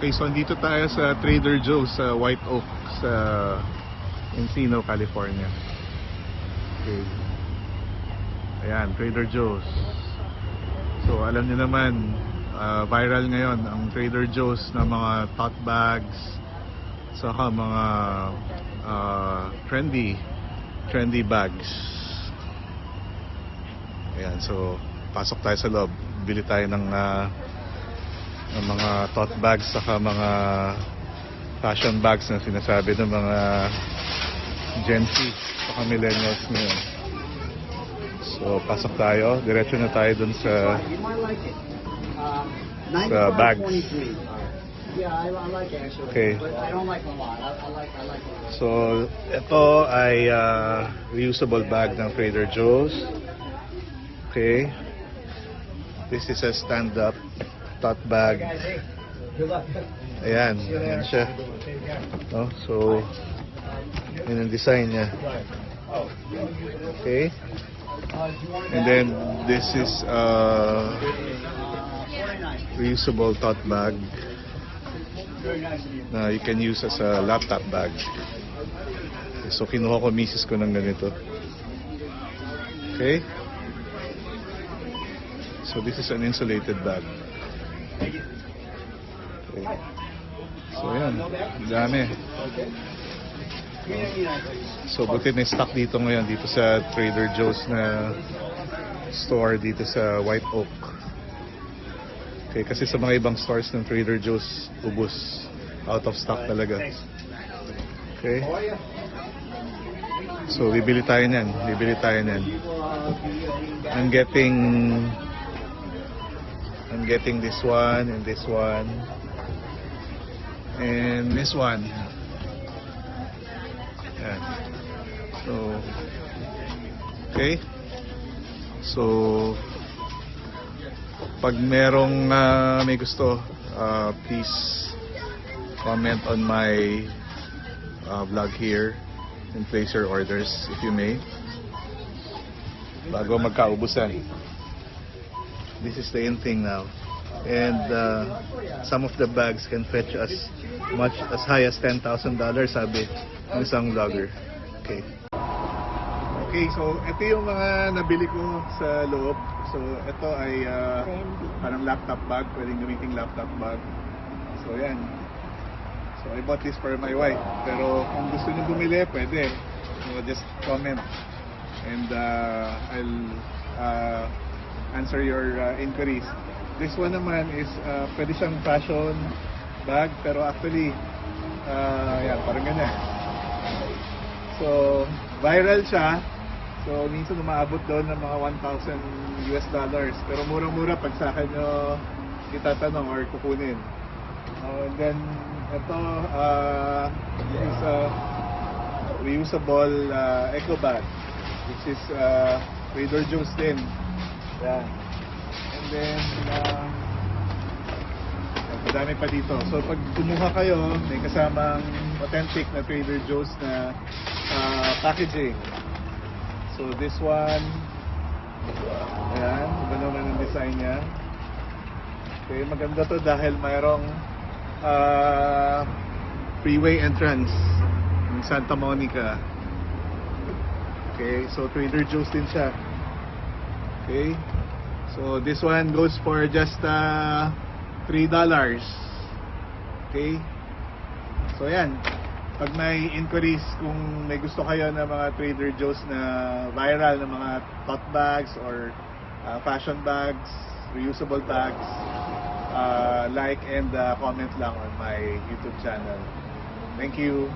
Okay, so andito tayo sa Trader Joe's sa White Oak sa Encino, California. Okay. Ayan, Trader Joe's. So alam niyo naman, viral ngayon ang Trader Joe's na mga tote bags, saka mga trendy bags. Ayan, so pasok tayo sa loob. Bili tayo ng mga tote bags saka mga fashion bags na sinasabi ng mga Gen Z saka millennials ngayon. So pasok tayo, diretso na tayo dun sa bags. Okay. So ito ay reusable bag ng Trader Joe's. Okay. This is a stand-up tote bag. Ayan, ayan siya. No? So, yun ang design niya. Okay. And then, this is a reusable tote bag na you can use as a laptop bag. So, kinuha ko misis ko ng ganito. Okay. So this is an insulated bag. Okay. So yan, dami. So buti na stock dito ngayon dito sa Trader Joe's na store dito sa White Oak. Okay, kasi sa mga ibang stores ng Trader Joe's ubos, out of stock talaga. Okay. So bibili tayo niyan, I'm getting this one and this one and this one. Yan. So, okay. So, pag merong may gusto, please comment on my vlog here and place your orders if you may. Bago magkaubusan. This is the in thing now. And some of the bags can fetch as much as high as $10,000, sabi ng isang vlogger. Okay. Okay, so ito yung mga nabili ko sa loob. So ito ay parang laptop bag, pwedeng gamiting laptop bag. So yan. So I bought this for my wife. Pero kung gusto niyo bumili, pwede. So just comment. And I'll answer your inquiries. This one naman is pwede siyang fashion bag, pero actually yan, parang ganyan. So viral siya. So minsan umaabot doon ng mga $1,000, pero murang-mura pag sa akin nyo itatanong or kukunin. And then ito is a reusable eco bag, which is Trader Joe's din. Yan. And then, madami pa dito. So, pag kumuha kayo, may kasamang authentic na Trader Joe's na packaging. So, this one, ayan, iba naman ang design niya. Okay, maganda to dahil mayroong freeway entrance ng Santa Monica. Okay, so Trader Joe's din siya. Okay, so this one goes for just $3. Okay, so yan, pag may inquiries, kung may gusto kayo ng mga Trader Joe's na viral na mga tote bags or fashion bags, reusable bags, like and comment lang on my YouTube channel. Thank you.